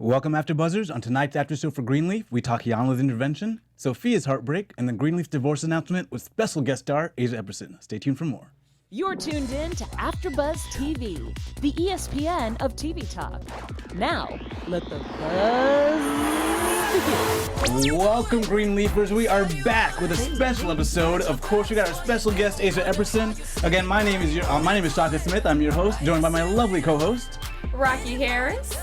Welcome, AFTERBUZZers. On tonight's after show for Greenleaf, we talk Iyanla's intervention, Sophia's heartbreak, and then Greenleaf's divorce announcement with special guest star Asia'h Epperson. Stay tuned for more. You're tuned in to AFTERBUZZ TV, the ESPN of TV talk. Now, let the buzz begin. Welcome, Greenleafers. We are back with a special episode. Of course, we got our special guest, Asia'h Epperson. Again, my name is Shaka Smith. I'm your host, joined by my lovely co-host, Raquel Harris.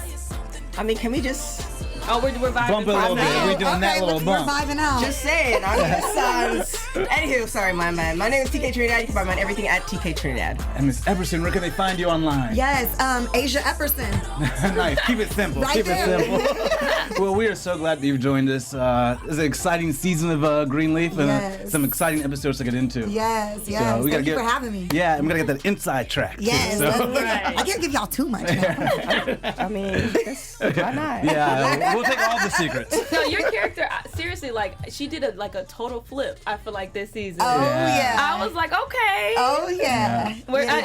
Can we just... Oh, we're vibing. Bump it a little bit. We're doing that little bump. We're vibing out. Just saying. Anywho, sorry, my man. My name is TK Trinidad. You can find me on everything at TK Trinidad. And Miss Epperson, where can they find you online? Yes, Asia'h Epperson. Nice. Keep it simple. Right Keep there. it simple. Well, we are so glad that you've joined us. This is an exciting season of Greenleaf and Yes. some exciting episodes to get into. Yes. we gotta Thank you for having me. Yeah, I'm going to get that inside track. Yes. So. I can't give y'all too much. I mean, why not? Yeah, we'll take all the secrets. No, your character, seriously, like, she did a total flip, I feel like, this season. Oh, yeah. I was like, okay. Oh, yeah.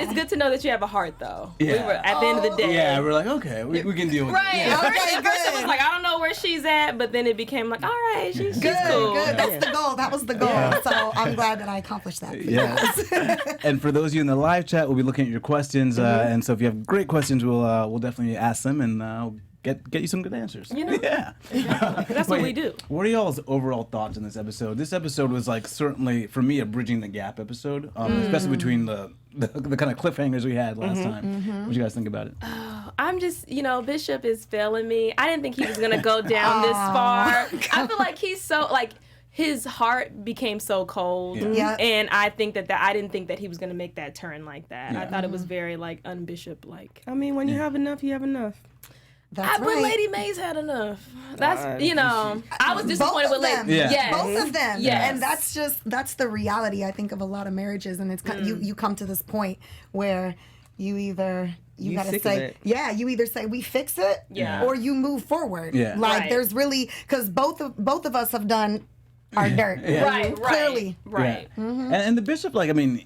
It's good to know that you have a heart, though. Yeah. We were, at the end of the day. Yeah, we're like, okay, we can deal with Right. it. Yeah. At first it good. was like, I don't know where she's at, but then it became like, all right, she's Good, cool. good. That's the goal. That was the goal. Yeah. So I'm glad that I accomplished that. Yeah. And for those of you in the live chat, we'll be looking at your questions. And so if you have great questions, we'll definitely ask them and get you some good answers. You know? Yeah. That's what we do. What are y'all's overall thoughts on this episode? This episode was like certainly for me a bridging the gap episode, especially between the kind of cliffhangers we had last time. What do you guys think about it? I'm just, Bishop is failing me. I didn't think he was going to go down this far. I feel like he's so, like, his heart became so cold. Yeah. And I think that I didn't think that he was going to make that turn like that. Yeah. I thought it was very, like, un-Bishop-like. I mean, when you have enough, you have enough. That's But right. Lady Mae's had enough. That's, I was disappointed with them. Lady. Yeah. Yes. Both of them. Yes. And that's the reality, I think, of a lot of marriages. And it's you come to this point where you gotta sick of say, it. you either say we fix it, Yeah. or you move forward. Yeah. Like Right. there's really, because both of us have done our dirt. Yeah. Right, Clearly. Right. Yeah. And the Bishop, like, I mean,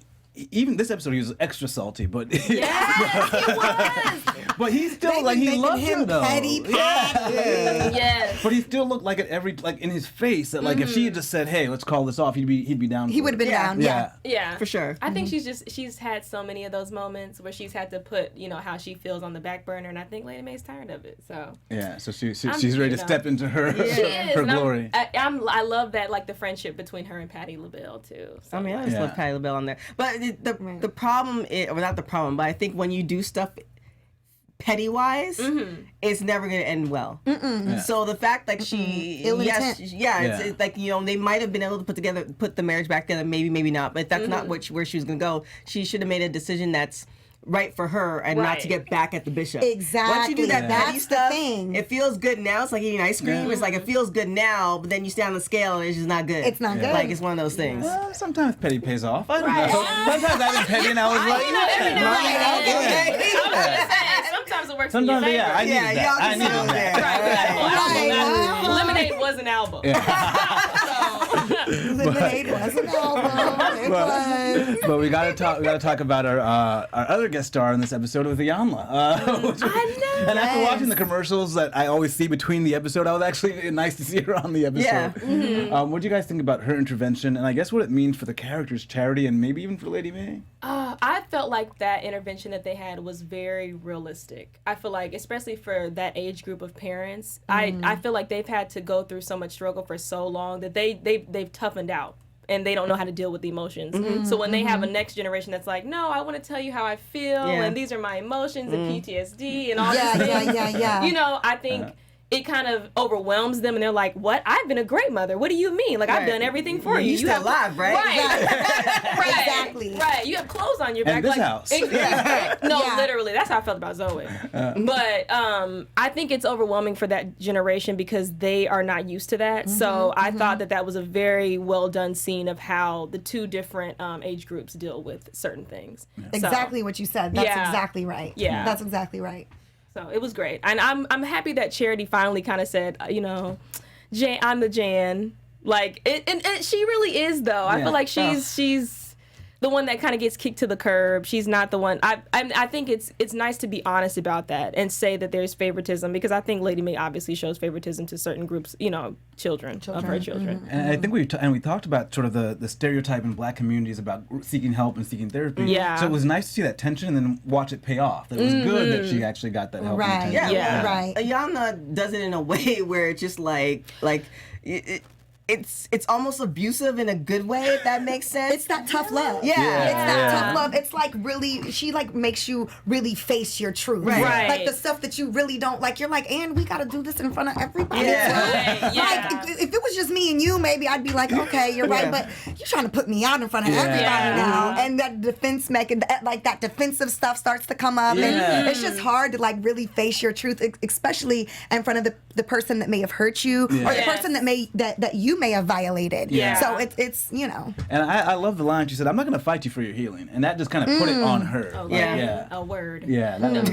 even this episode he was extra salty, but Yes, he was. but he still They like been he making loved him him though. petty. Yes. But he still looked like in his face that like if she had just said, "Hey, let's call this off," he'd be down. He would have been Yeah. down. Yeah. Yeah. For sure. I think she's had so many of those moments where she's had to put, how she feels on the back burner, and I think Lady Mae's tired of it. So Yeah, so she's I'm- ready to step into her she is, her and glory. I love that, like, the friendship between her and Patti LaBelle too. So, I mean, I just Yeah. love Patti LaBelle on there. But the problem is, or not the problem, but I think when you do stuff petty-wise, it's never going to end well. Yeah. So the fact that she, Ill yes, intent. it's like, they might have been able to put the marriage back together, maybe not, but that's not where she was going to go. She should have made a decision that's right for her and not to Right. get back at the Bishop. Exactly. Once you do that That's petty the stuff, thing. it feels good now. It's like eating ice cream. Yeah. It's like it feels good now, but then you stand on the scale and it's just not good. It's not good. Like, it's one of those things. Well, sometimes petty pays off. I don't know. Sometimes I've been petty and I was like, every now and yeah. then. Okay. I was gonna say, sometimes it works Sometimes, in your favor. I needed Yeah, that. y'all I can needed sit over that. there. Right, we got a whole album. Right. Lemonade was an album. Lemonade was an album. It was. But we gotta talk about our other guest star in this episode with Iyanla. I know. And after watching the commercials that I always see between the episode, I was actually nice to see her on the episode. Yeah. What do you guys think about her intervention, and I guess what it means for the character's charity, and maybe even for Lady Mae? I felt like that intervention that they had was very realistic. I feel like, especially for that age group of parents, I feel like they've had to go through so much struggle for so long that they've toughened out. And they don't know how to deal with the emotions. So when they have a next generation that's like, no, I want to tell you how I feel, and these are my emotions and PTSD and all these things. Yeah. I think it kind of overwhelms them, and they're like, what? I've been a great mother. What do you mean? Like, I've done everything for you. You still alive, right? Right. Exactly. Right. You have clothes on your back. And this like, house. No, Yeah. literally. That's how I felt about Zoe. But I think it's overwhelming for that generation because they are not used to that. So I thought that was a very well done scene of how the two different age groups deal with certain things. Exactly what you said. That's Yeah. exactly right. Yeah. That's exactly right. So it was great. And I'm happy that Charity finally kind of said, I'm the Jan. Like, and she really is, though. I feel like she's the one that kind of gets kicked to the curb. She's not the one. I think it's nice to be honest about that and say that there's favoritism, because I think Lady Mae obviously shows favoritism to certain groups, children. Of her children. And I think we talked about sort of the stereotype in Black communities about seeking help and seeking therapy. Yeah. So it was nice to see that tension and then watch it pay off. It was good that she actually got that help. Right. And attention. Yeah, right. Ayana does it in a way where it's just it's almost abusive in a good way, if that makes sense. It's that tough love. Yeah. It's that tough love. It's like really, she like makes you really face your truth. Right. Like the stuff that you really don't like. You're like, and we got to do this in front of everybody. Yeah. Right. Yeah. Like if it was just me and you, maybe I'd be like, okay, you're right, but you're trying to put me out in front of everybody now, and that defense like that defensive stuff starts to come up, and it's just hard to like really face your truth, especially in front of the person that may have hurt you or the person that you may have violated. Yeah. So it's And I love the line she said, "I'm not going to fight you for your healing," and that just kind of put it on her. Oh, Like, a word. Yeah. That was,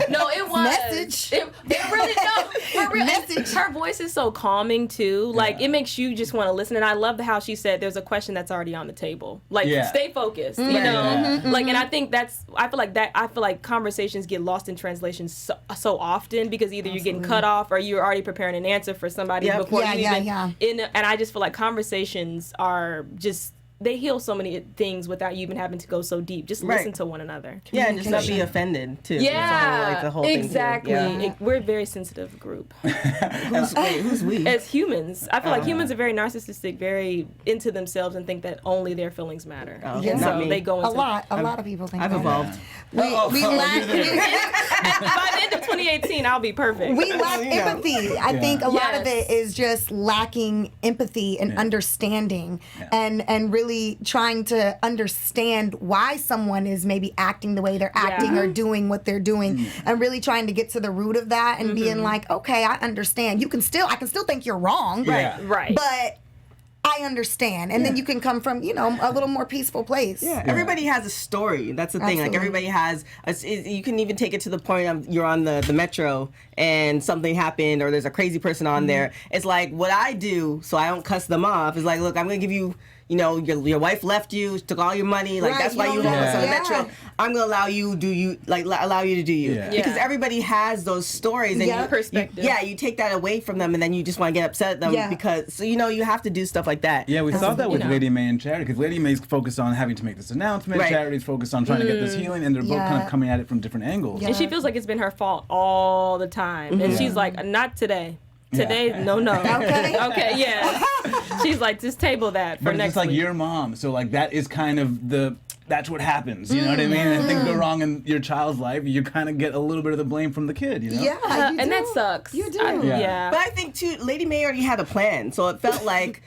No, it was. Message. It really, no. For real. Message. Her voice is so calming, too. Like, it makes you just want to listen. And I love how she said there's a question that's already on the table. Like, stay focused, you know? Like, and I think I feel like conversations get lost in translation so often, because either you're getting cut off or you're already preparing an answer for somebody before you even... And I just feel like conversations are just... They heal so many things without you even having to go so deep. Just listen to one another. Yeah, and just not be offended, too. Yeah, the whole exactly. Thing, too. Yeah. We're a very sensitive group. Who's we? As humans. I feel like humans are very narcissistic, very into themselves, and think that only their feelings matter. Oh, and not so me. they go into... a lot of people think I've that. evolved. We lack By the end of 2018, I'll be perfect. we lack empathy. I think a lot of it is just lacking empathy and understanding, and really trying to understand why someone is maybe acting the way they're acting or doing what they're doing, and really trying to get to the root of that and being like, okay, I understand. I can still think you're wrong, Right. but I understand, and then you can come from a little more peaceful place. Yeah, everybody has a story. That's the thing. Absolutely. Like everybody has. You can even take it to the point you're on the metro and something happened, or there's a crazy person on there. It's like, what I do so I don't cuss them off is like, look, I'm gonna give you. Your wife left you, took all your money. Like that's why you homeless on the metro. I'm gonna allow you to do you. Because everybody has those stories and perspective. You take that away from them, and then you just want to get upset at them because you have to do stuff like that. Yeah, we saw that with Lady Mae and Charity, because Lady Mae's focused on having to make this announcement. Charity's focused on trying to get this healing, and they're both kind of coming at it from different angles. And she feels like it's been her fault all the time, and she's like, not today. Today, no. Okay, yeah. She's like, just table that for but next it's like week. your mom, so like that is kind of that's what happens, you know what I mean? And things go wrong in your child's life, you kind of get a little bit of the blame from the kid, you know? Yeah, and that sucks. You do. Yeah. But I think too, Lady Mae already had a plan, so it felt like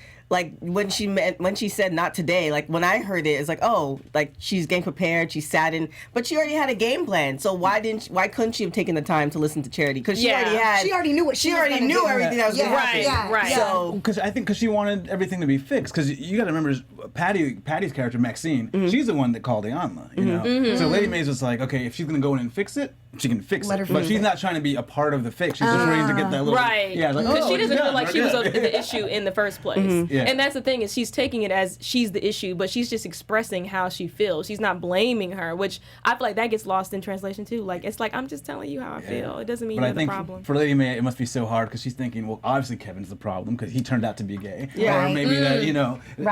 when she said not today, like when I heard it, it's like, oh, like she's getting prepared, she's saddened, but she already had a game plan. So why couldn't she have taken the time to listen to Charity? Because she already knew what she already knew everything that was going to happen. Right. So because she wanted everything to be fixed. Because you got to remember, Patty's character Maxine, she's the one that called Ayana, you know. So Lady Mae's just like, okay, if she's gonna go in and fix it, she can fix it. But she's not trying to be a part of the fix. She's just ready to get that little Because she doesn't feel like she was the issue in the first place. Yeah. And that's the thing, is she's taking it as she's the issue, but she's just expressing how she feels. She's not blaming her, which I feel like that gets lost in translation too. Like, it's like, I'm just telling you how I feel. It doesn't mean you're the problem. For Lady Mae, it must be so hard because she's thinking, well, obviously Kevin's the problem because he turned out to be gay. Yeah. Or maybe that,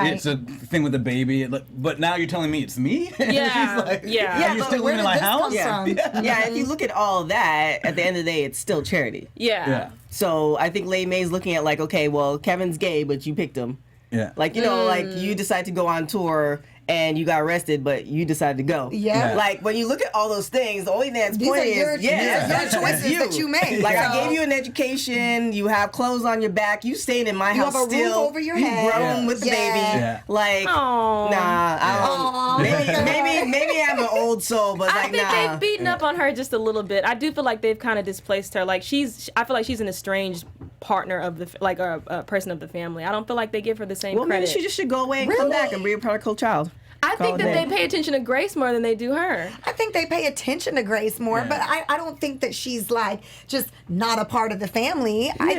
it's a thing with the baby. But now you're telling me it's me? Yeah. She's like, Yeah. Are you still living in my house? Yeah, if you look at all that, at the end of the day, it's still Charity. Yeah. So I think Lady Mae's looking at like, okay, well, Kevin's gay, but you picked him. Yeah. Like, like you decide to go on tour and you got arrested, but you decided to go. Yeah. Like, when you look at all those things, the only thing that's point is, your choices that you made. Like, I gave you an education, you have clothes on your back, you stayed in my house have a still. roof over your head. You grown with the baby. Yeah. Like, Aww. nah, I don't. Maybe I'm an old soul, but I like, think nah. they've beaten up on her just a little bit. I do feel like they've kind of displaced her. Like, I feel like she's an estranged partner of a person of the family. I don't feel like they give her the same Well, credit. maybe she just should go away and come back and be a prodigal child. I think that they pay attention to Grace more than they do her. I think they pay attention to Grace more, but I don't think that she's like just not a part of the family. I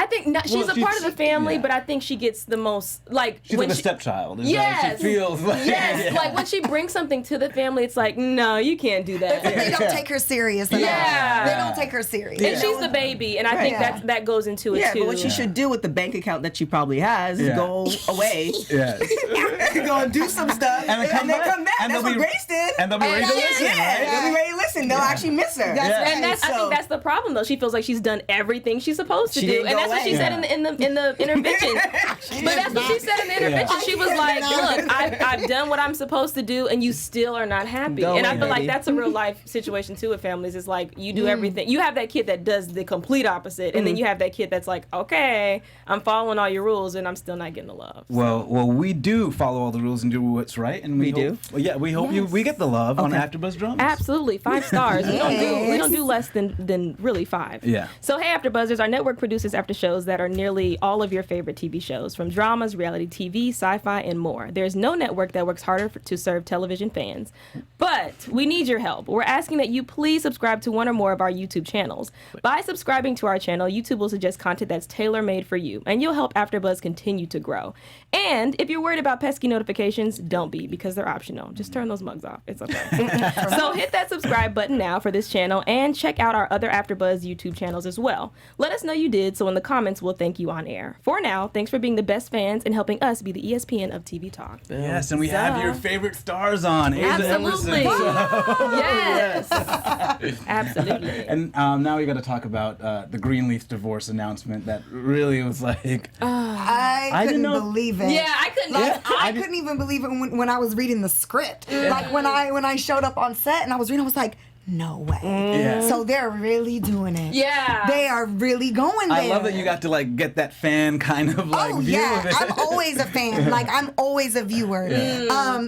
think she's a part of the family, but I think she gets the most like she's when like a stepchild. Yes, she feels like like when she brings something to the family, it's like no, you can't do that. They don't take her serious. They don't take her serious. And she's the baby, and I think that goes into it too. But what she should do with the bank account that she probably has is go away, go and do some stuff, and then come back. That's what Grace did. And they'll be ready to listen, right? They'll be ready to listen. They'll actually miss her. And I think that's the problem, though. She feels like she's done everything she's supposed to do, and that's what she said in the intervention. But that's what she said in the intervention. She was like, "Look, I've done what I'm supposed to do, and you still are not happy." And I feel like that's a real life situation too with families. It's like you do everything. You have that kid that does the complete opposite, and then you have that kid that's like, "Okay, I'm following all your rules, and I'm still not getting the love." Well, we do follow all the rules and do what's right, and we do. Well, yeah, we hope we get the love on AfterBuzz Drums. Absolutely, 5 stars. We don't do less than really 5. Yeah. So hey, AfterBuzzers, our network produces after shows that are nearly all of your favorite TV shows, from dramas, reality TV, sci-fi, and more. There's no network that works harder to serve television fans. But we need your help. We're asking that you please subscribe to one or more of our YouTube channels. By subscribing to our channel, YouTube will suggest content that's tailor-made for you, and you'll help AfterBuzz continue to grow. And if you're worried about pesky notifications, don't be, because they're optional. Just turn those mugs off. It's okay. So hit that subscribe button now for this channel, and check out our other AfterBuzz YouTube channels as well. Let us know you did, so in the comments we'll thank you on air. For now, thanks for being the best fans and helping us be the ESPN of TV talk. Yes, and we have your favorite stars on. Asia'h Absolutely. Epperson. Yes. Absolutely. And now we got to talk about the Greenleaf divorce announcement that really was like... I couldn't believe it. Yeah, I couldn't. I couldn't even believe it when I was reading the script. Like when I showed up on set and I was reading, I was like, no way. Yeah. So they're really doing it. Yeah. They are really going there. I love that you got to like get that fan kind of like view of it. I'm always a fan. Like I'm always a viewer.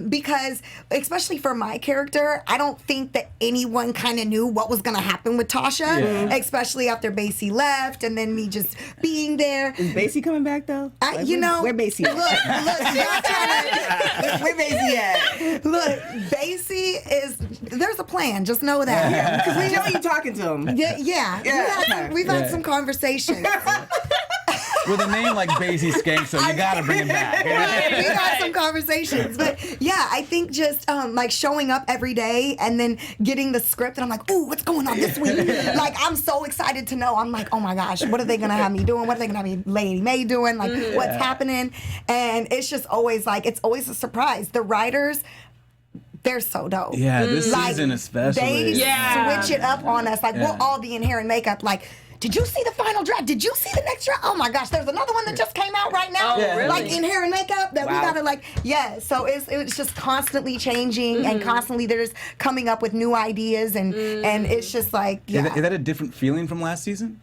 Because especially for my character, I don't think that anyone kind of knew what was going to happen with Tasha, especially after Basie left and then me just being there. Is Basie coming back though? Where Basie at? Look, where Basie at? Look, Basie is, there's a plan. Just know that. Because we know you're talking to him. We've had some conversations. With a name like Basie Skank, so you gotta bring him back. We've had some conversations, but yeah, I think just like showing up every day and then getting the script, and I'm like, ooh, what's going on this week? Like I'm so excited to know. I'm like, oh my gosh, what are they gonna have me doing? What are they gonna have Lady Mae doing? Like what's happening? And it's just always like it's always a surprise. The writers, they're so dope. Yeah, this season especially. They switch it up on us. Like we'll all be in hair and makeup. Like, did you see the final draft? Did you see the next draft? Oh my gosh, there's another one that just came out right now. Really? Like in hair and makeup that we gotta like. So it's just constantly changing and constantly they're just coming up with new ideas and it's just like Is that a different feeling from last season?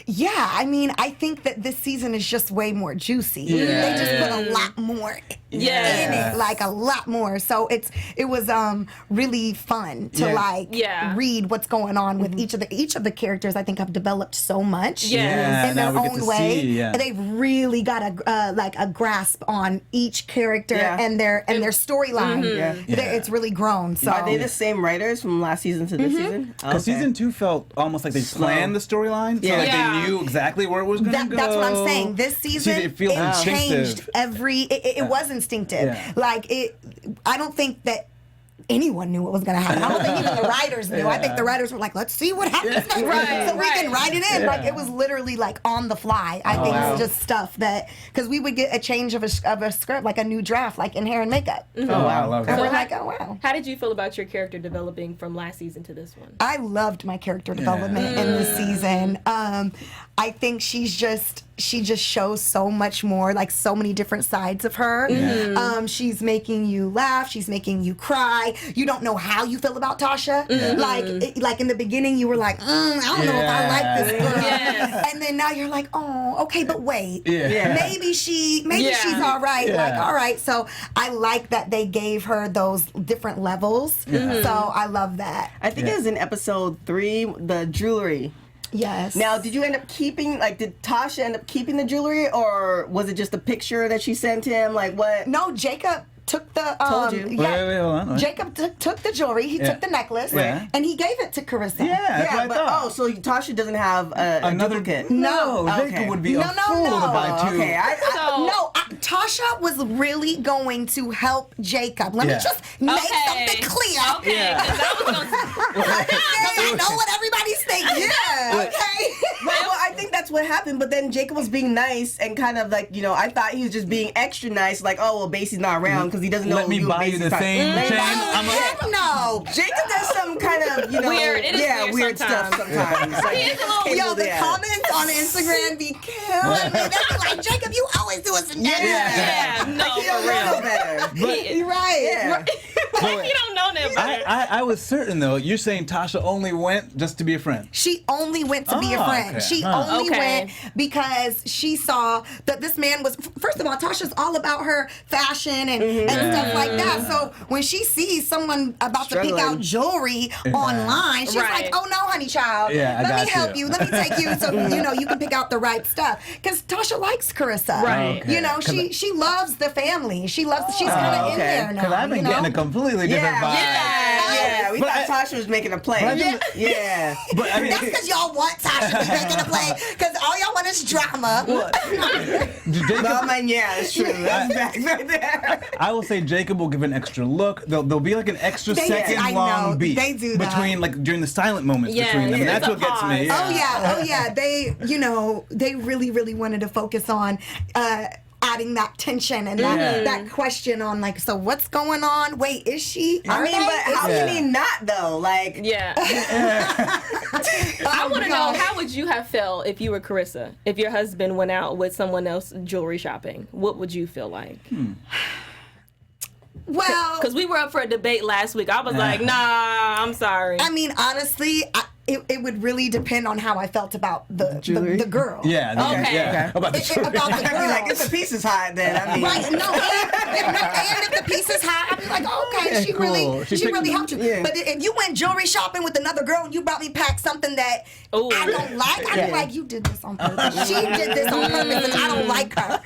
Yeah, I mean, I think that this season is just way more juicy. They just put a lot more in it, like a lot more. So it was really fun to read what's going on with each of the characters. I think have developed so much in their own way. They've really got a grasp on each character and their storyline. It's really grown. So are they the same writers from last season to this season? Because season 2 felt almost like they planned the storyline. So like they knew exactly where it was going to go. That's what I'm saying. This season, it feels changed it was instinctive. Like I don't think that anyone knew what was going to happen. I don't think even the writers knew. I think the writers were like, let's see what happens next. So we can write it in. Like it was literally like on the fly. I think it's just stuff that, because we would get a change of a script, like a new draft, like in hair and makeup. Oh wow, I love And that. we're like, oh wow. How did you feel about your character developing from last season to this one? I loved my character development in this season. I think she just shows so much more, like so many different sides of her. She's making you laugh. She's making you cry. You don't know how you feel about Tasha. Like in the beginning, you were like, I don't know if I like this girl. And then now you're like, oh, okay, but wait, maybe she's all right. Like, all right. So I like that they gave her those different levels. So I love that. I think it was in episode 3, the jewelry. Yes. Now, did you end up keeping, like, did Tasha end up keeping the jewelry, or was it just a picture that she sent him? Like, what? No, Jacob took the Told you. Wait, hold on. Jacob took the jewelry. He took the necklace, and he gave it to Carissa. Yeah, that's what I but thought. so Tasha doesn't have a duplicate. No, Okay. Jacob would be a No, fool no. to buy two. Okay, Tasha was really going to help Jacob. Let me just make something clear. Okay. Yeah. 'Cause I was gonna Because I know what everybody's thinking. Yeah. Okay. Well, I think that's what happened, but then Jacob was being nice and kind of like, I thought he was just being extra nice, like, oh, well, Basie's not around because he doesn't know Let me who buy you Basie's the talking- same Let me chain. buy you- I'm Heck no. Jacob does some kind of, Weird. It is weird stuff sometimes. Like, He is a little Yo, the comments on Instagram be killing me. They be like, Jacob, you always do us a negative. Yeah, no, Like, he don't for real. know better. You're right. Yeah. Like, you don't know them better. I was certain though. You're saying Tasha only went just to be a friend. She only went to be a Oh, friend. okay. She Huh. only Okay. went because she saw that this man was, first of all, Tasha's all about her fashion and stuff like that. So when she sees someone about to pick Struggling. out jewelry online, she's Right. like, oh no, honey child. Yeah, I Let me got help you. you. Let me take you so you can pick out the right stuff. Because Tasha likes Carissa. Right. You know, she loves the family. She's kind of in okay. there now. Because I've been you know? getting a completely different vibe. Yeah. We But thought Tasha was making a play. But I think- Yeah. But I mean, That's because y'all want Tasha to be making a play. Because all y'all want is drama. Jacob, Well, man, yeah, it's true. That's back right there. I will say Jacob will give an extra look. There'll be like an extra I second long know. beat They do that. between like during the silent moments Yeah, between them. And yeah. that's what gets me. Oh yeah. They really, really wanted to focus on adding that tension and that question on like, so what's going on? Wait, is she? I mean, but how Yeah. can he not though? Like, Yeah. I want to know, how would you have felt if you were Carissa? If your husband went out with someone else jewelry shopping, what would you feel like? Well, Because we were up for a debate last week. I was like, nah, I'm sorry. I mean, honestly, it would really depend on how I felt about the girl. Yeah. Okay. Yeah. About the truth. About the I mean, like, girl. if the piece is hot, then I mean, Right, no, and if the piece is high, I'd be like, okay, Yeah, she cool. really, She she picked- really helped you. Yeah. But if you went jewelry shopping with another girl and you brought me back something that Ooh. I don't like, I'd be like, you did this on purpose. She did this on purpose, and I don't like her.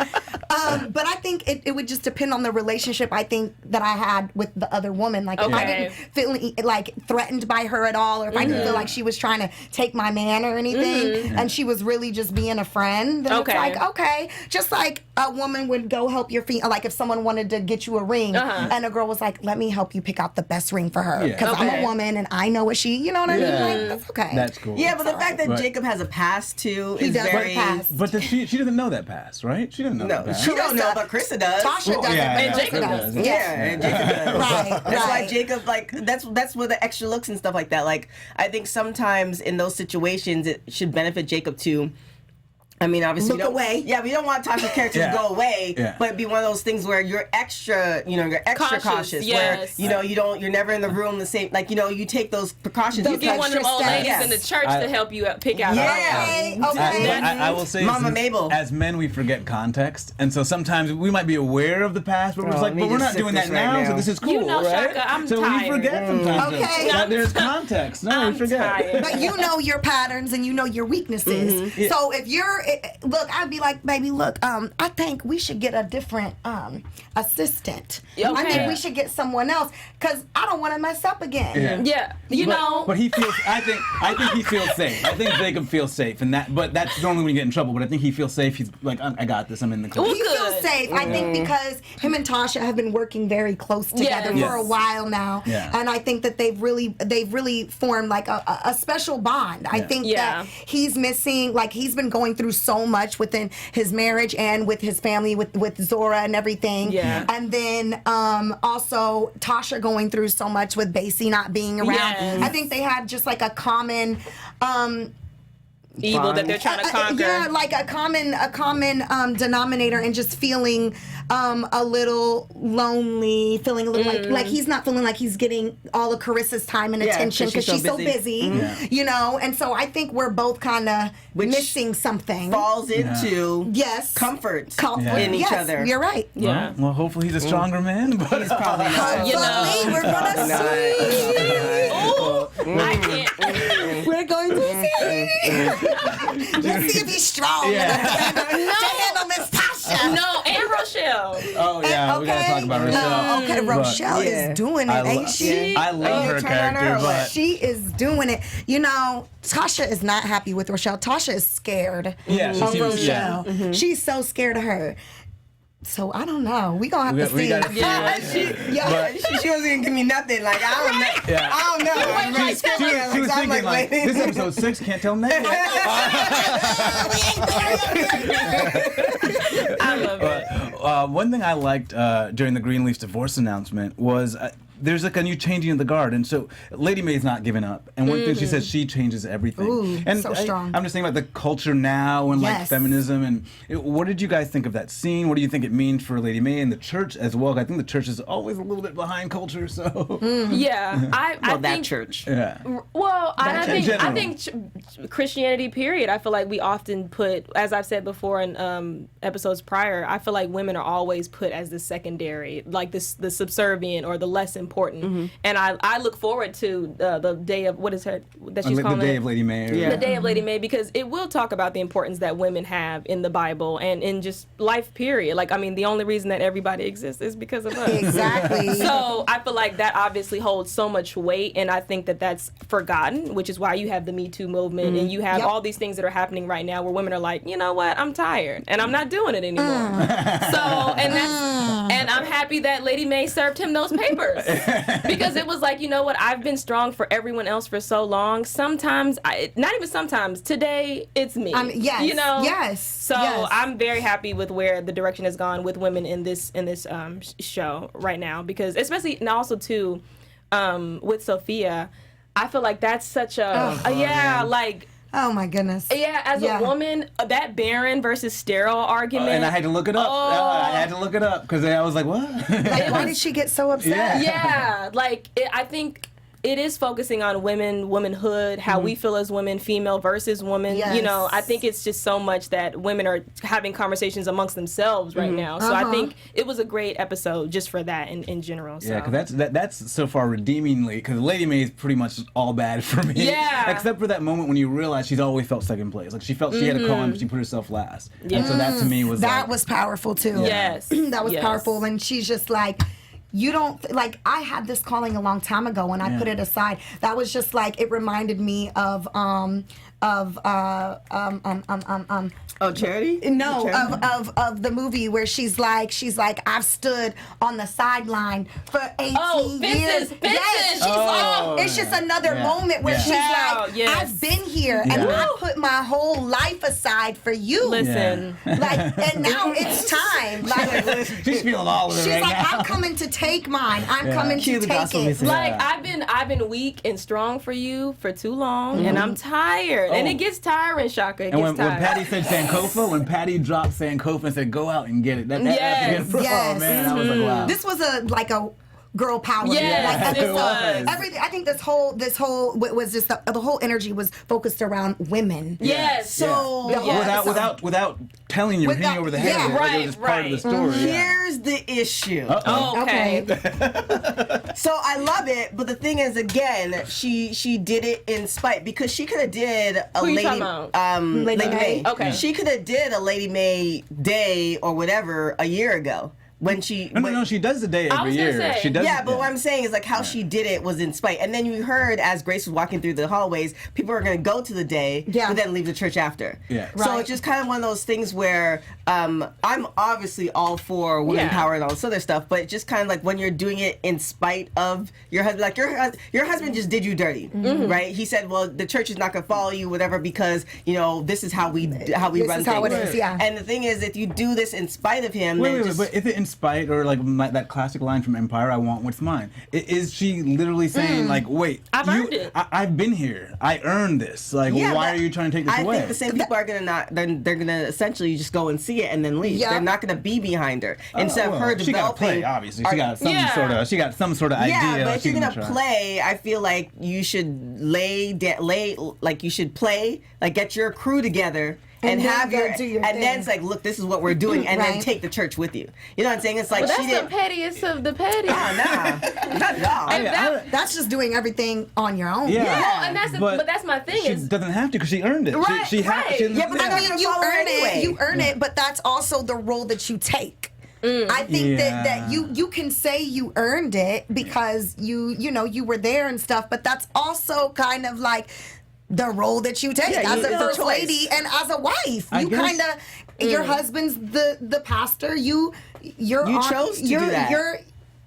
But I think it would just depend on the relationship I think that I had with the other woman. Like if I Okay. didn't feel like threatened by her at all, or if I didn't feel like she was trying to take my man or anything, and she was really just being a friend, then Okay. it's like, okay, just like a woman would go help your feet, like if someone wanted to get you a ring, and a girl was like, let me help you pick out the best ring for her, Yeah. because I'm Okay. a woman and I know what she, you know what I mean? Yeah. Like, that's okay. That's cool. yeah, but the fact that Right. Jacob has a past too He is does have a very. past. But she doesn't know that past, right? She doesn't know that No, past. she don't know, but Carissa does. Tasha doesn't, yeah, but yeah, Jacob Jacob does. does. Yeah, and Jacob does. Right, That's why right. Jacob, like, that's where the extra looks and stuff like that. Like, I think sometimes in those situations, it should benefit Jacob to. I mean, obviously, Look away. Yeah, we don't want Tasha's character Yeah. to go away, Yeah. but it'd be one of those things where you're extra, you're extra cautious. yes. Where you're never in the room the same. Like, you take those precautions. Those You Get touch- one of them old Yes. ladies in the church to help you pick out. Yeah. Okay. I will say, Mama Mabel. as men, we forget context, and so sometimes we might be aware of the past, but we're just Oh, like, let but me we're just not sip doing this that right now, so now. this is cool, You know, right? Shaka, I'm so we tired. forget sometimes Okay. that there's context. No, I'm we forget. tired. But you know your patterns and you know your weaknesses. So if you're, look, I'd be like, baby, look, I think we should get a different assistant. I Okay. think we should get someone else because I don't want to mess up again. Yeah, you know. But he feels. I think he feels safe. I think Jacob feels safe, and that's normally when you get in trouble. But I think he feels safe. He's like, I got this. I'm in the club. Ooh, He feels good. safe. I think because him and Tasha have been working very close together Yes. for a while now, Yeah. and I think that they've really formed like a special bond. I think Yeah. that he's missing, like he's been going through so much within his marriage and with his family, with Zora and everything. Yeah. And then also Tasha going through so much with Basie not being around. Yes. I think they had just like a common. Evil that they're trying to conquer. Yeah, like a common denominator, and just feeling a little lonely, feeling a little like he's not feeling like he's getting all of Carissa's time and Yeah, attention because she's so busy, you know. And so I think we're both kind of missing something. falls into Yes, comfort Yeah. in each yes, other. You're right. Yeah. Well, hopefully he's a stronger man. But He's probably not. You know. Hopefully, we're gonna see. I can't. We're going to see. Let's see if he's strong enough to handle Miss Tasha. No, and Rochelle. Oh yeah, we gotta talk about Rochelle. Okay, Rochelle is doing it, ain't she? I love her character, but she is doing it. You know, Tasha is not happy with Rochelle. Tasha is scared of Rochelle. Yeah. She's so scared of her. So I don't know. We gonna have to see. She wasn't gonna give me nothing. Like I don't know. Yeah. I don't know. She was thinking like, this episode 6 can't tell nothing. I love it. One thing I liked during the Greenleaf's divorce announcement was there's like a new changing of the guard, and so Lady Mae's not giving up. And one thing she says, she changes everything. Ooh, and so strong. I'm just thinking about the culture now and like feminism. And what did you guys think of that scene? What do you think it means for Lady Mae and the church as well? I think the church is always a little bit behind culture. So yeah, I that think church. yeah. Well, I general. think Christianity, period. I feel like we often put, as I've said before in episodes prior, I feel like women are always put as the secondary, like the subservient or the less important. And I look forward to the day of, what is her, that she's calling the day of Lady Mae. The day of Lady Mae, because it will talk about the importance that women have in the Bible and in just life, period. Like, I mean, the only reason that everybody exists is because of us. Exactly. So I feel like that obviously holds so much weight, and I think that that's forgotten, which is why you have the Me Too movement and you have all these things that are happening right now where women are like, you know what, I'm tired and I'm not doing it anymore. And I'm happy that Lady Mae served him those papers. Because it was like, you know what, I've been strong for everyone else for so long. Sometimes, not even sometimes, today it's me. Yes. You know? Yes. So I'm very happy with where the direction has gone with women in this show right now. Because especially, and also too, with Sophia, I feel like that's such a, like... Oh my goodness. Yeah, as a woman, that barren versus sterile argument. And I had to look it up. I had to look it up because I was like, what? Like, why did she get so upset? Yeah, like I think it is focusing on womanhood, how we feel as women, female versus woman. Yes. You know, I think it's just so much that women are having conversations amongst themselves right now. So I think it was a great episode just for that in general. So. Yeah, because that's so far redeemingly, because Lady Mae is pretty much all bad for me. Yeah. Except for that moment when you realize she's always felt second place. Like she felt she had to call him, but she put herself last. Yeah. And so that to me was that was powerful too. Yes. That was powerful. And she's just like, you don't, like, I had this calling a long time ago and I put it aside. That was just like, it reminded me of Charity? No, of the movie where she's like, I've stood on the sideline for 18 years. Yes, she's like, it's just another moment where she's like, I've been here and I put my whole life aside for you. Listen. Like, and now it's time. Like, she's feeling all of it she's right like, now. I'm coming to take mine. I'm coming to take it. Like, I've been weak and strong for you for too long, and I'm tired. And it gets tiring, Shaka. It gets tiring. When Patty said Sankofa, when Patty dropped Sankofa and said, go out and get it. Oh, man, I was like, wow. This was a girl power. Yes, like, it was. Everything. I think this whole was just the whole energy was focused around women. Yes. So without telling your opinion over the head of it, like it was just part of the story. Here's the issue. Okay. So I love it, but the thing is, again, she did it in spite, because she could have did a Lady Mae. Okay. She could have did a Lady Mae day or whatever a year ago. When she No, she does the day every year. She does. Yeah, but what I'm saying is like how she did it was in spite. And then you heard as Grace was walking through the hallways, people are going to go to the day, but then leave the church after. Yeah. So it's just kind of one of those things where I'm obviously all for women power and all this other stuff, but just kind of like when you're doing it in spite of your husband, like your husband just did you dirty, right? He said, well, the church is not going to follow you, whatever, because you know this is how we run things. How it is, And the thing is, if you do this in spite of him, wait, but if it in spite, or like that classic line from Empire, I want what's mine. Is she literally saying like, wait, I've earned it. I've been here. I earned this. Like, why are you trying to take this away? I think the same people are gonna they're gonna essentially just go and see it and then leave. They're not gonna be behind her instead of her developing. She got to play, obviously. She got some sort of idea. Yeah, but if you're gonna play, I feel like you should you should play, like get your crew together and then have go your, do your and thing. then it's like, look, this is what we're doing, and then Right. take the church with you. You know what I'm saying? It's like Well, she that's the didn't. pettiest of the petty. Oh, nah, not at all. And That's just doing everything on your own. Yeah. well, and but that's my thing She is doesn't have to because she earned it. Right, She right. She, Yeah, but I mean, you follow her earn anyway. it. You earn it, but that's also the role that you take. I think that you can say you earned it because you were there and stuff, but that's also kind of like the role that you take as a first lady and as a wife. You kind of your husband's the pastor. You chose to do that.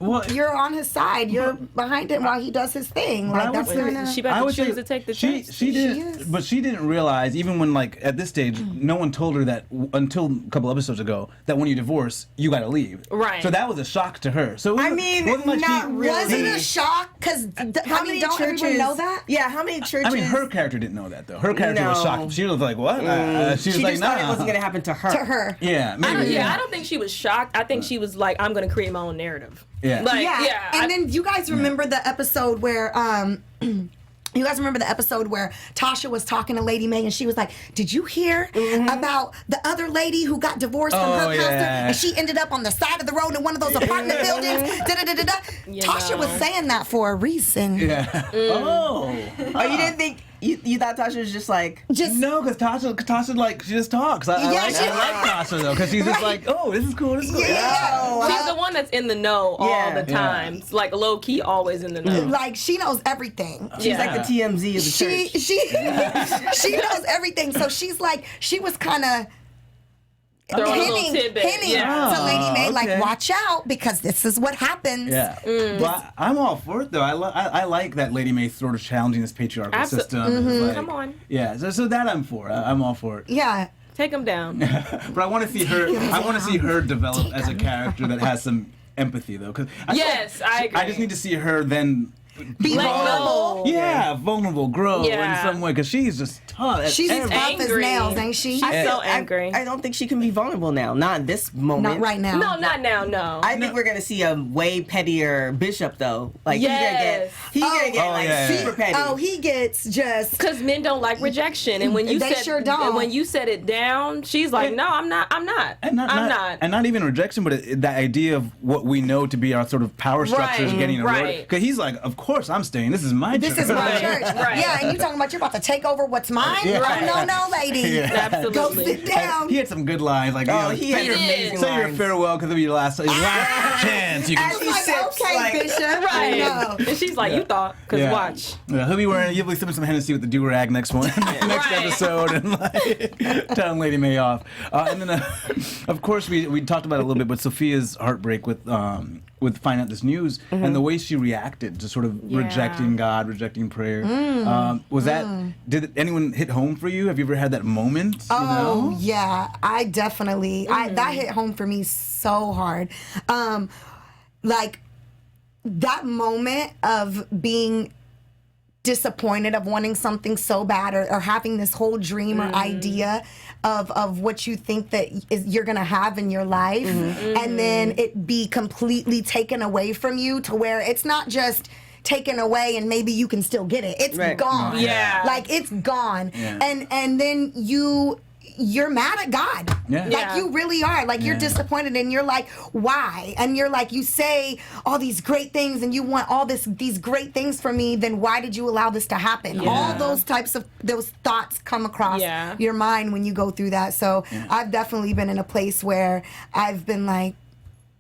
You're on his side. You're behind him while he does his thing. Like that's kind of. she about to choose to take the she test. didn't, but she didn't realize even when like at this stage, no one told her that until a couple episodes ago that when you divorce, you got to leave. Right. So that was a shock to her. So I mean, wasn't like not really. Was it a shock? Because How many don't churches everyone know that? Yeah, how many churches? I mean, her character didn't know that though. Her character was No. shocked. She was like, "What?" She was She like, just "Nah." thought it wasn't gonna happen to her. To her. Yeah, maybe. I don't think she was shocked. I think she was like, I'm going to create my own narrative. Yeah. Like, Yeah. And then you guys remember the episode where you guys remember the episode where Tasha was talking to Lady Mae and she was like, "Did you hear about the other lady who got divorced from her pastor and she ended up on the side of the road in one of those apartment buildings?" Tasha was saying that for a reason. Yeah. Oh. Oh, you didn't think you thought Tasha was just like No, because Tasha like she just talks. I like Tasha though, because she's just like, "Oh, this is cool. This is cool." she's the one that's in the know all the time. It's like low key, always in the know. Like she knows everything. she's like the TMZ of the church. She knows everything. So she's like, she was kind of Throw a little hinting tidbit. to Lady Mae, okay. like, watch out because this is what happens. Yeah, but I'm all for it though. I like that Lady Mae sort of challenging this patriarchal system. It's like- Come on. Yeah, so that I'm for. I'm all for it. Yeah. Take them down. But I want to see her. I want to see her develop as a character that has some empathy though. Because Yes, I agree. I just need to see her then. Be Let vulnerable. go. Yeah, vulnerable, grow Yeah. in some way because she's just tough. at She's everything. tough as angry. nails, ain't she? She's so angry. I don't think she can be vulnerable now. Not in this moment. Not right now. No, not now, no. I think we're gonna see a way pettier Bishop though. Like Yes. he's gonna get like yeah. super petty. Oh, he gets just. Because men don't like rejection, and when you They said sure don't. and when you set it down, she's like, "No, I'm not. I'm not. And I'm not." And not even rejection, but the idea of what we know to be our sort of power structures Right, getting eroded. right. Because he's like, of course I'm staying. This is my This church. is my Right, church. right. Yeah, and you talking about you're about to take over what's mine? Yeah. Oh, no, lady. Yeah. Go Absolutely. sit down. He had some good lines, like, he had He did. amazing say your lines. farewell because it'll be your last chance. You I can. was He like, sips, okay, like- Bishop. Right. I know. And she's like, "You thought? Because Yeah. watch." Yeah, he'll be wearing. You'll be sipping some Hennessy with the do-rag next one, next Right. episode, and like telling Lady Mae off. And then, of course, we talked about it a little bit, but Sophia's heartbreak with finding out this news and the way she reacted to sort of rejecting God, rejecting prayer. Was that? Did anyone hit home for you? Have you ever had that moment? Oh, yeah. I definitely. That hit home for me so hard. Like, that moment of being disappointed, of wanting something so bad, or having this whole dream or idea of what you think that you're gonna have in your life, and then it be completely taken away from you to where it's not just taken away and maybe you can still get it. It's gone. Yeah. Like, it's gone. Yeah. And then you're mad at God. Yeah. Like, Yeah. you really are. Like, you're disappointed and you're like, why? And you're like, you say all these great things and you want all these great things from me, then why did you allow this to happen? Yeah. All those thoughts come across your mind when you go through that. So I've definitely been in a place where I've been like,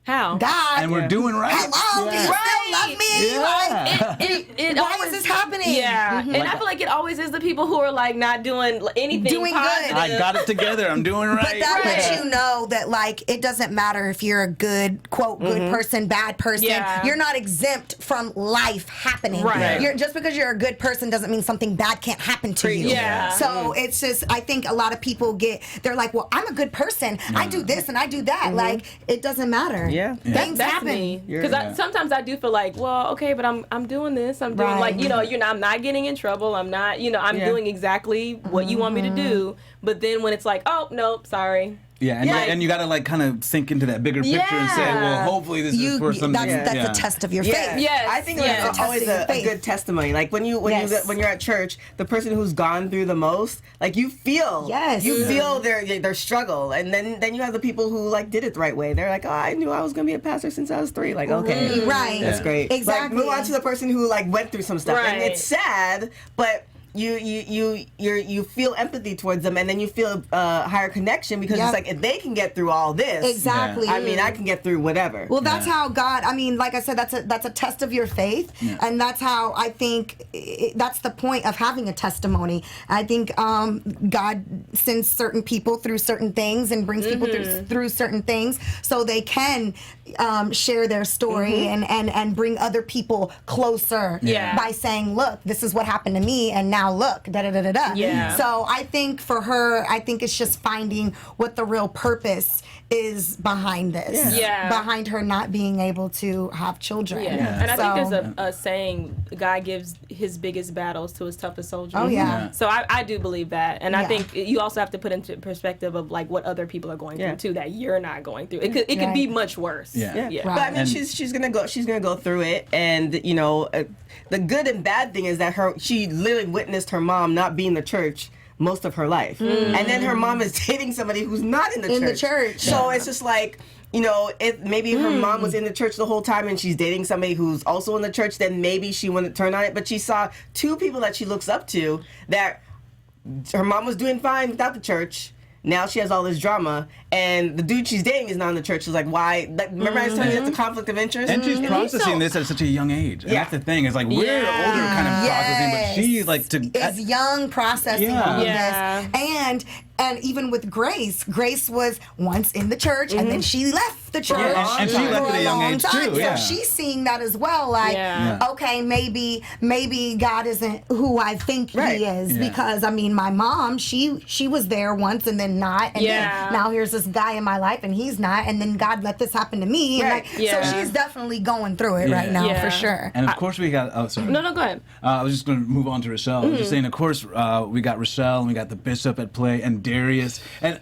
How? God, And we're doing right. hello, do you still love me? Yeah. It Why always, is this happening? Yeah, and I feel like it always is the people who are like not doing anything Doing good. positive. I got it together. I'm doing right. But that lets Right. you know that, like, it doesn't matter if you're a good, quote, good person, bad person. Yeah. You're not exempt from life happening. Right. Just because you're a good person doesn't mean something bad can't happen to you. Yeah. So it's just, I think a lot of people they're like, well, I'm a good person. I do this and I do that. Like, it doesn't matter. Yeah. Things That's happen. me. Because sometimes I do feel like, well, okay, but I'm doing this. I'm doing Right. like, I'm not getting in trouble. I'm not, I'm doing exactly what you want me to do. But then when it's like, oh, nope, sorry. Yeah, and you got to like kind of sink into that bigger picture and say, well, hopefully this is for something. That's a test of your faith. Yes. I think it's always a good testimony. Like when you're at church, the person who's gone through the most, like you feel their struggle, and then you have the people who like did it the right way. They're like, oh, I knew I was gonna be a pastor since I was 3. Like, okay, right, that's great. Exactly. Like, move on to the person who like went through some stuff, and it's sad, but you feel empathy towards them, and then you feel a higher connection because it's like if they can get through all this, exactly. I mean, I can get through whatever. Well, that's how God. I mean, like I said, that's a test of your faith, and that's how I think that's the point of having a testimony. I think God sends certain people through certain things and brings people through certain things so they can share their story and bring other people closer by saying, look, this is what happened to me, and now look, da-da-da-da-da. Yeah. So I think for her, I think it's just finding what the real purpose is behind this. Yeah. Behind her not being able to have children. Yeah. And I think there's a saying, God gives his biggest battles to his toughest soldiers. Oh, yeah. So I do believe that. And I think you also have to put into perspective of like what other people are going through too, that you're not going through. It could be much worse. Yeah. Right. But I mean, she's gonna go through it, and you know, the good and bad thing is that she literally witnessed her mom not be in the church most of her life, and then her mom is dating somebody who's not in the church. So it's just like, you know, if maybe her mom was in the church the whole time and she's dating somebody who's also in the church, then maybe she wouldn't turn on it. But she saw 2 people that she looks up to that her mom was doing fine without the church. Now she has all this drama, and the dude she's dating is not in the church. She's like, why? Like, remember I was telling you that's a conflict of interest? And she's processing this at such a young age. And that's the thing. It's like we're older kind of processing, but she's like is young processing all of this. And even with Grace was once in the church, and then she left the church and she left at a young age too. So she's seeing that as well. Like, okay, maybe God isn't who I think He is, because I mean, my mom, she was there once and then not, and then now here's this guy in my life and he's not, and then God let this happen to me. And like, so she's definitely going through it right now for sure. And of course we got. Oh, sorry. No, go ahead. I was just going to move on to Rochelle. I was just saying, of course, we got Rochelle and we got the Bishop at play and Darius, and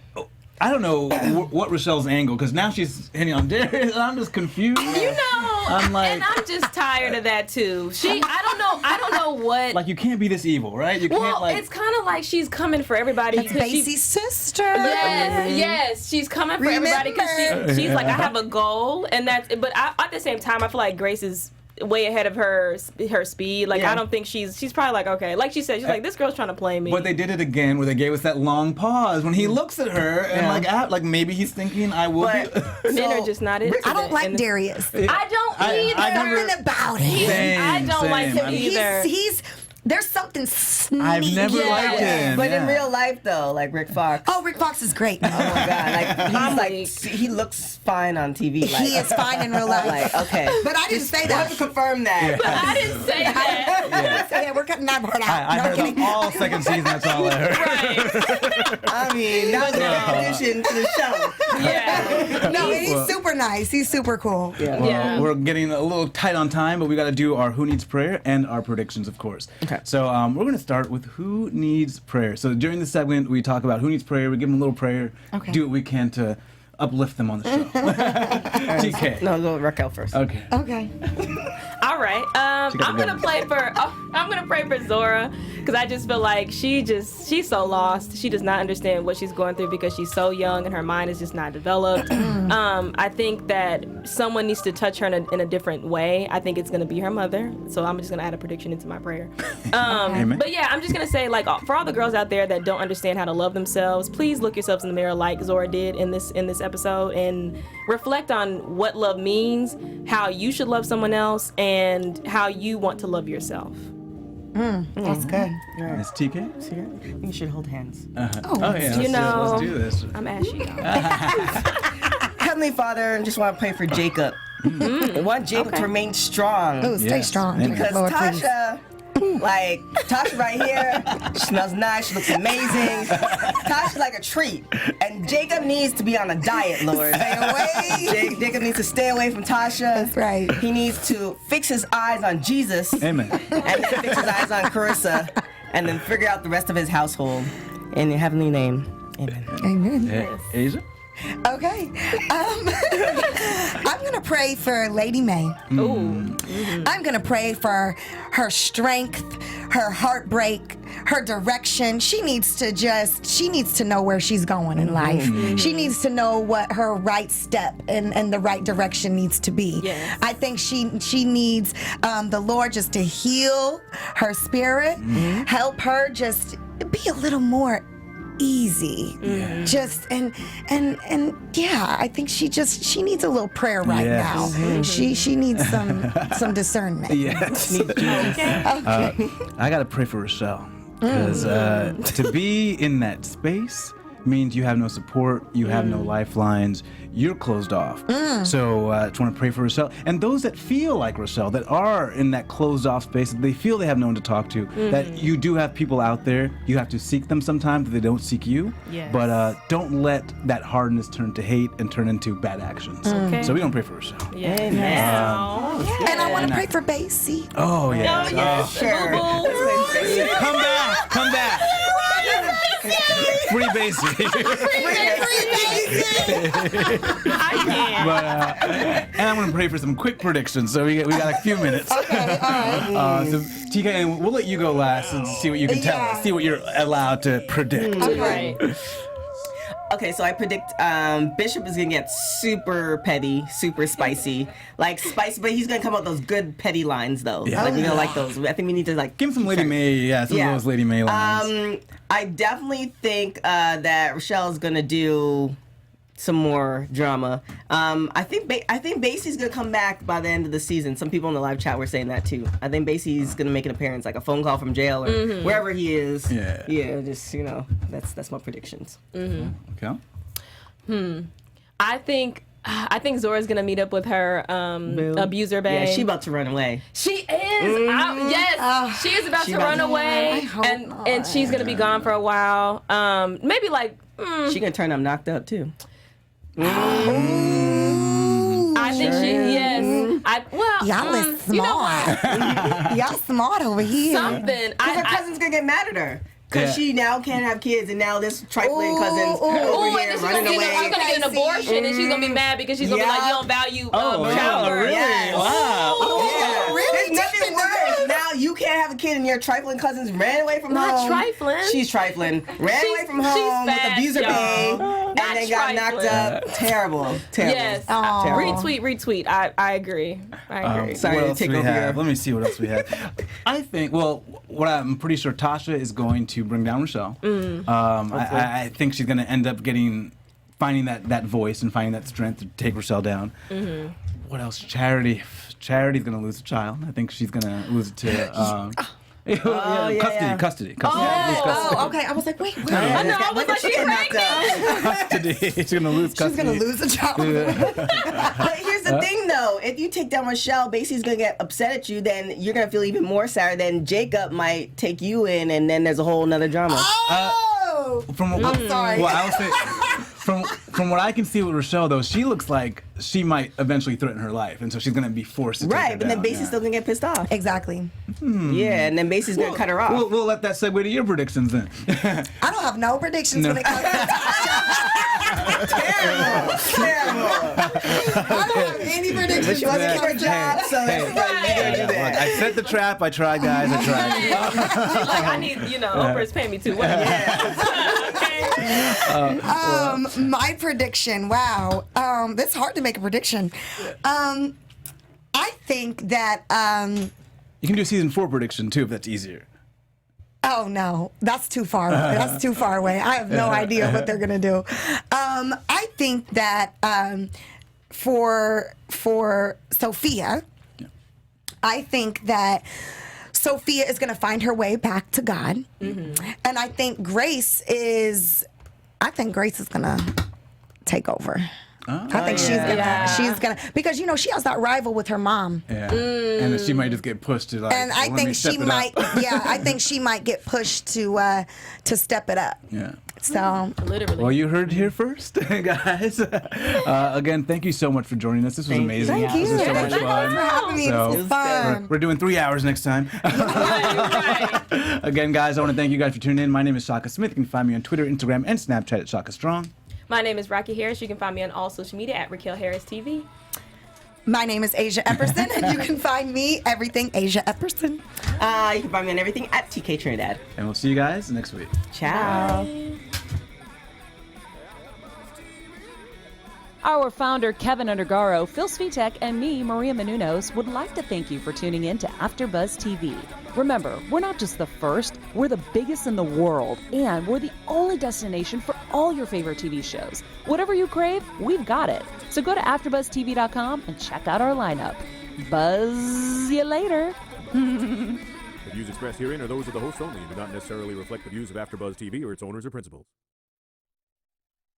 I don't know what Rochelle's angle, because now she's hitting on Darius, and I'm just confused. You know, I'm like, and I'm just tired of that too. I don't know what. Like, you can't be this evil, right? You can't, like. It's kind of like she's coming for everybody. That's Basie's sister. Yes, she's coming for everybody because she's like, I have a goal, and that's. But at the same time, I feel like Grace is way ahead of her speed. Like, I don't think she's probably like, okay, like she said, she's like, this girl's trying to play me. But they did it again where they gave us that long pause when he looks at her and like maybe he's thinking I will be. Men are just not into I don't like Darius. I don't either. Something about him. I don't like him either. He's there's something sneaky. I've never liked him. But in real life, though, like Rick Fox. Oh, Rick Fox is great. Oh my God, like he looks fine on TV. Like, he is fine in real life. Like, okay, but I didn't say that. Let's confirm that. But I didn't say that. Yeah, we're cutting that part out. I heard all second season. That's all I heard. Right. I mean, that was an addition to the show. Yeah. No, he's super nice. He's super cool. Well, we're getting a little tight on time, but we got to do our Who Needs Prayer and our predictions, of course. Okay. So we're going to start with Who Needs Prayer. So during this segment, we talk about who needs prayer. We give them a little prayer. Okay. Do what we can to uplift them on the show. TK. No, go Raquel first. Okay. All right. I'm gonna pray for Zora, because I just feel like she's so lost. She does not understand what she's going through because she's so young and her mind is just not developed. I think that someone needs to touch her in a different way. I think it's gonna be her mother. So I'm just gonna add a prediction into my prayer. But yeah, I'm just gonna say, like, for all the girls out there that don't understand how to love themselves, please look yourselves in the mirror like Zora did in this episode and reflect on what love means, how you should love someone else, and how you want to love yourself. That's good. Miss TK? You should hold hands. Let's do this. I'm ashy. Heavenly Father, I just want to pray for Jacob. I want Jacob to remain strong. Oh, stay strong. Because Lord, Tasha, like, Tasha right here, she smells nice, she looks amazing. Tasha's like a treat. And Jacob needs to be on a diet, Lord. Stay away. Jacob needs to stay away from Tasha. That's right. He needs to fix his eyes on Jesus. Amen. And then fix his eyes on Carissa. And then figure out the rest of his household. In your heavenly name. Amen. Amen. Asia'h? Okay. I'm going to pray for Lady Mae. Ooh. I'm going to pray for her strength, her heartbreak, her direction. She needs to know where she's going in life. She needs to know what her right step and the right direction needs to be. Yes. I think she needs the Lord just to heal her spirit, help her just be a little more easy. Just and yeah, I think she needs a little prayer right now. She needs some discernment. Yes. I gotta pray for Rochelle because to be in that space means you have no support, you have no lifelines, you're closed off. So I just want to pray for Rochelle. And those that feel like Rochelle, that are in that closed off space, they feel they have no one to talk to, that you do have people out there. You have to seek them sometimes, but they don't seek you. Yes. But don't let that hardness turn to hate and turn into bad actions. Okay. So we don't pray for Rochelle. Yeah. And I want to pray for Basie. Oh, yeah. Oh, yes. Sure. Boo-boo. Come back. Free Basie. I can't. But and I'm gonna pray for some quick predictions. So we got a few minutes. Okay, all right. So TK, and we'll let you go last and see what you can tell us. See what you're allowed to predict. Right. Okay, so I predict Bishop is gonna get super petty, super spicy, but he's gonna come up with those good petty lines though. Yeah. Like we gonna like those. I think we need to like Give him some Lady Mae. Some of those Lady Mae lines. I definitely think that Rochelle's gonna do some more drama. I think Basie's gonna come back by the end of the season. Some people in the live chat were saying that too. I think Basie's gonna make an appearance, like a phone call from jail or wherever he is. Yeah. Just that's my predictions. Okay. I think Zora's gonna meet up with her abuser bae. Yeah, she about to run away. She is. Yes, she is about to run away, and she's gonna be gone for a while. Maybe like. She gonna turn up knocked up too. I think she. Yes. Y'all is smart. You know what? Y'all smart over here. Something. Because her cousin's gonna get mad at her. Because she now can't have kids, and now this trifling cousin's over and here then she's running gonna away. get an abortion, and she's gonna be mad because she's gonna be like, you don't value childbirth. Really? Yes. Wow. Oh, really? There's nothing worse. Now you can't have a kid, and your trifling cousins ran away from home. Not trifling. She's trifling. Ran away from home with fast, abuser bae, y'all. and Not then got knocked trifling. up. Terrible. Yes. Terrible. Retweet. I agree. Sorry what to else take we over have? your- Let me see what else we have. I think, what I'm pretty sure Tasha is going to bring down Rochelle. I think she's going to end up finding that voice and finding that strength to take Rochelle down. What else? Charity's going to lose a child. I think she's going to lose it to... Custody. Oh, okay. I was like, wait. I know. I was like, she's pregnant. Custody. She's going to lose custody. She's gonna lose a child. But here's the thing, though. If you take down Rochelle, Basie's going to get upset at you, then you're going to feel even more sour. Then Jacob might take you in, and then there's a whole nother drama. I'm sorry. Well, I would say, from what I can see with Rochelle, though, she looks like she might eventually threaten her life, and so she's going to be forced to take her Right, but then down. Basie's still going to get pissed off. Exactly. Yeah, and then Basie's going to cut her off. We'll let that segue to your predictions then. I don't have no predictions when it comes to Terrible. I don't have any predictions. But she wants to keep her job, so Hey, that's look, I set the trap. I tried, guys. I tried. She's like, I need, Oprah's paying me too. My prediction. Wow. It's hard to make a prediction. I think that. You can do season 4 prediction too if that's easier. Oh no, that's too far. That's too far away. I have no idea what they're gonna do. I think that for Sophia, I think that Sophia is gonna find her way back to God, and I think Grace is gonna take over. I think she's gonna because she has that rival with her mom. Yeah, and then she might just get pushed to like. And I think she might. I think she might get pushed to step it up. Yeah. So Literally. Well, you heard it here first, guys. Again, thank you so much for joining us. This was amazing. Thank you. This was so much Thank you fun. for having me. So, This was fun. We're doing 3 hours next time. Right. Again, guys, I want to thank you guys for tuning in. My name is Shaka Smith. You can find me on Twitter, Instagram, and Snapchat at Shaka Strong. My name is Raquel Harris. You can find me on all social media at Raquel Harris TV. My name is Asia'h Epperson, and you can find me everything Asia'h Epperson. You can find me on everything at TK Trinidad. And we'll see you guys next week. Ciao. Bye. Our founder, Kevin Undergaro, Phil Svitek, and me, Maria Menounos, would like to thank you for tuning in to AfterBuzz TV. Remember, we're not just the first, we're the biggest in the world, and we're the only destination for all your favorite TV shows. Whatever you crave, we've got it. So go to AfterBuzzTV.com and check out our lineup. Buzz you later. The views expressed herein are those of the hosts only and do not necessarily reflect the views of AfterBuzz TV or its owners or principals.